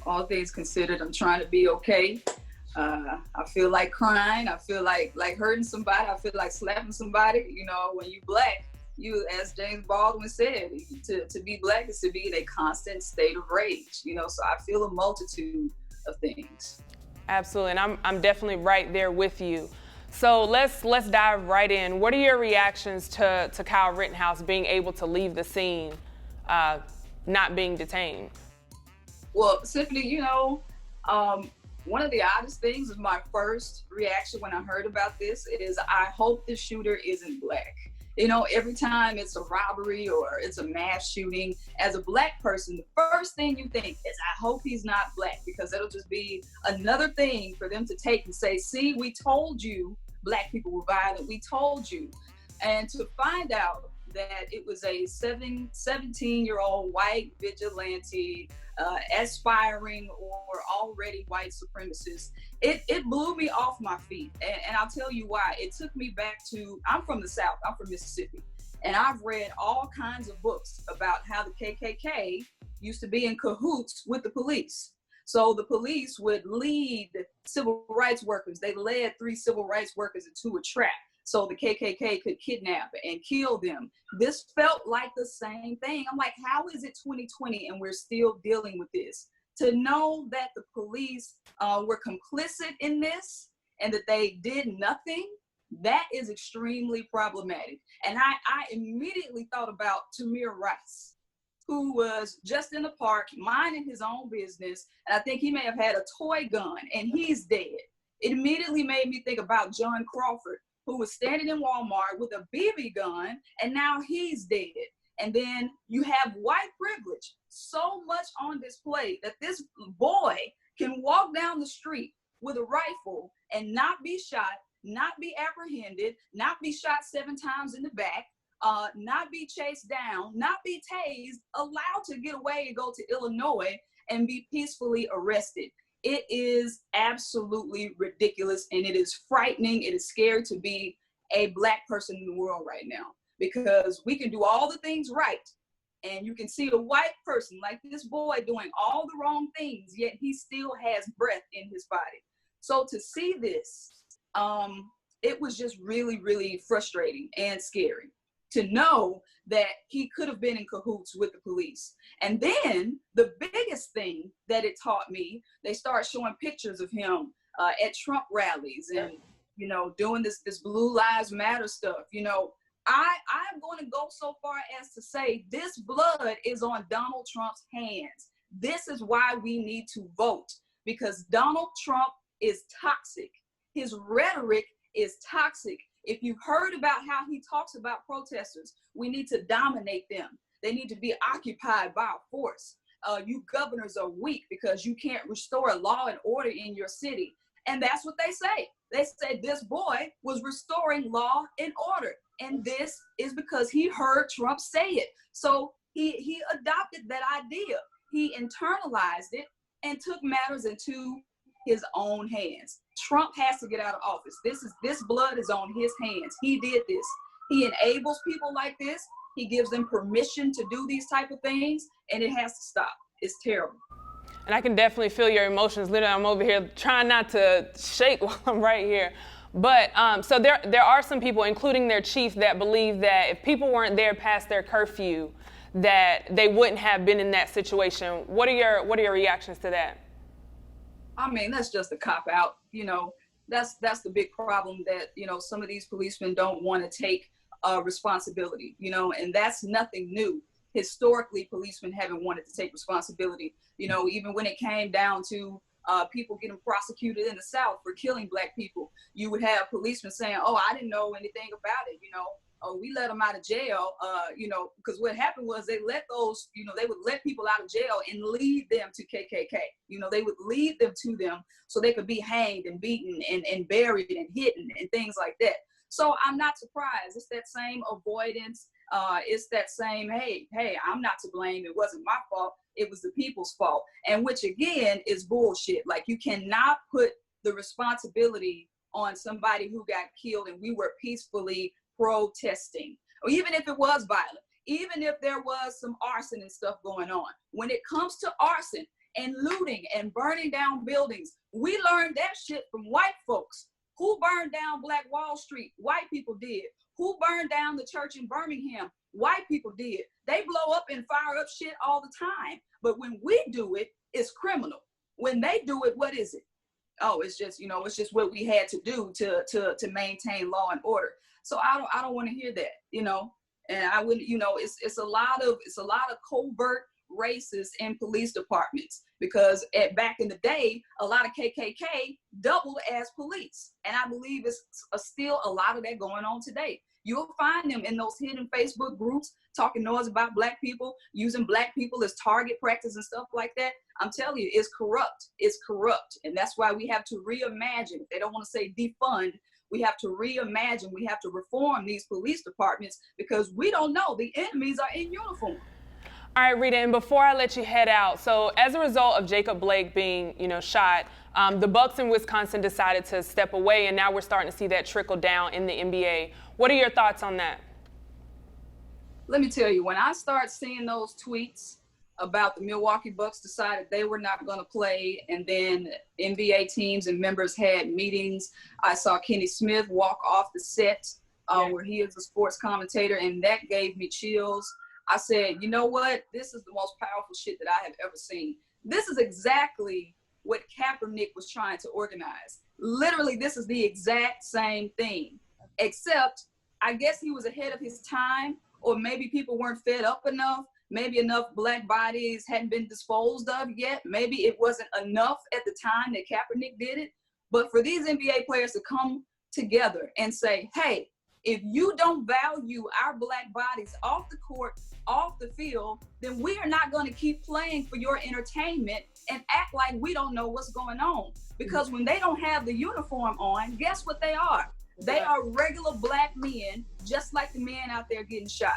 all things considered, I'm trying to be okay. I feel like crying. I feel like hurting somebody. I feel like slapping somebody. You know, when you black, you, as James Baldwin said, to be black is to be in a constant state of rage. You know, so I feel a multitude of things. Absolutely, and I'm definitely right there with you. So let's dive right in. What are your reactions to Kyle Rittenhouse being able to leave the scene, not being detained? Well, Tiffany, you know, one of the oddest things is my first reaction when I heard about this is I hope the shooter isn't black. You know, every time it's a robbery or it's a mass shooting, as a black person, the first thing you think is, I hope he's not black, because it'll just be another thing for them to take and say, see, we told you black people were violent. We told you. And to find out that it was a 17-year-old white vigilante, aspiring or already white supremacist, it blew me off my feet. And I'll tell you why. It took me back to, I'm from the South, I'm from Mississippi, and I've read all kinds of books about how the KKK used to be in cahoots with the police. So the police would lead civil rights workers. They led 3 civil rights workers into a trap so the KKK could kidnap and kill them. This felt like the same thing. I'm like, how is it 2020 and we're still dealing with this? To know that the police were complicit in this and that they did nothing, that is extremely problematic. And I immediately thought about Tamir Rice, who was just in the park minding his own business. And I think he may have had a toy gun and he's dead. It immediately made me think about John Crawford, who was standing in Walmart with a BB gun, and now he's dead. And then you have white privilege so much on display that this boy can walk down the street with a rifle and not be shot, not be apprehended, not be shot 7 times in the back, not be chased down, not be tased, allowed to get away and go to Illinois and be peacefully arrested. It is absolutely ridiculous, and it is frightening. It is scary to be a black person in the world right now, because we can do all the things right, and you can see a white person like this boy doing all the wrong things, yet he still has breath in his body. So to see this, it was just really, really frustrating and scary to know that he could have been in cahoots with the police. And then the biggest thing that it taught me, they start showing pictures of him at Trump rallies and, you know, doing this Blue Lives Matter stuff. You know, I'm going to go so far as to say this blood is on Donald Trump's hands. This is why we need to vote, because Donald Trump is toxic. His rhetoric is toxic. If you've heard about how he talks about protesters, we need to dominate them. They need to be occupied by force. You governors are weak because you can't restore law and order in your city. And that's what they say. They said this boy was restoring law and order. And this is because he heard Trump say it. So he adopted that idea. He internalized it and took matters into his own hands. Trump has to get out of office. This blood is on his hands. He did this. He enables people like this. He gives them permission to do these type of things, and it has to stop. It's terrible. And I can definitely feel your emotions. Literally, I'm over here trying not to shake while I'm right here. But so there are some people, including their chief, that believe that if people weren't there past their curfew, that they wouldn't have been in that situation. What are your reactions to that? I mean, that's just a cop-out. You know, that's the big problem, that, you know, some of these policemen don't want to take responsibility, you know, and that's nothing new. Historically, policemen haven't wanted to take responsibility. You know, even when it came down to people getting prosecuted in the South for killing black people, you would have policemen saying, oh, I didn't know anything about it, you know. Oh, we let them out of jail, you know, because what happened was they let those, you know, they would let people out of jail and lead them to KKK. You know, they would lead them to them so they could be hanged and beaten and buried and hidden and things like that. So I'm not surprised. It's that same avoidance. It's that same, hey, I'm not to blame. It wasn't my fault. It was the people's fault. And which, again, is bullshit. Like, you cannot put the responsibility on somebody who got killed and we were peacefully protesting, or even if it was violent, even if there was some arson and stuff going on. When it comes to arson, and looting and burning down buildings. We learned that shit from white folks. Who burned down Black Wall Street? White people did. Who burned down the church in Birmingham? White people did. They blow up and fire up shit all the time. But when we do it, it's criminal. When they do it, what is it? Oh, it's just, it's just what we had to do to maintain law and order. So I don't want to hear that, and I wouldn't, it's a lot of covert racists in police departments, because back in the day, a lot of KKK doubled as police. And I believe it's still a lot of that going on today. You'll find them in those hidden Facebook groups talking noise about Black people, using Black people as target practice and stuff like that. I'm telling you, it's corrupt. It's corrupt. And that's why we have to reimagine. If they don't want to say defund, we have to reimagine. We have to reform these police departments, because we don't know. The enemies are in uniform. All right, Rita, and before I let you head out, so as a result of Jacob Blake being, shot, the Bucks in Wisconsin decided to step away, and now we're starting to see that trickle down in the NBA. What are your thoughts on that? Let me tell you, when I start seeing those tweets about the Milwaukee Bucks decided they were not going to play, and then NBA teams and members had meetings, I saw Kenny Smith walk off the set where he is a sports commentator, and that gave me chills. I said, you know what? This is the most powerful shit that I have ever seen. This is exactly what Kaepernick was trying to organize. Literally, this is the exact same thing, except I guess he was ahead of his time, or maybe people weren't fed up enough. Maybe enough Black bodies hadn't been disposed of yet. Maybe it wasn't enough at the time that Kaepernick did it. But for these NBA players to come together and say, hey, if you don't value our Black bodies off the court, off the field, then we are not going to keep playing for your entertainment and act like we don't know what's going on. Because when they don't have the uniform on, guess what they are? They are regular Black men, just like the men out there getting shot.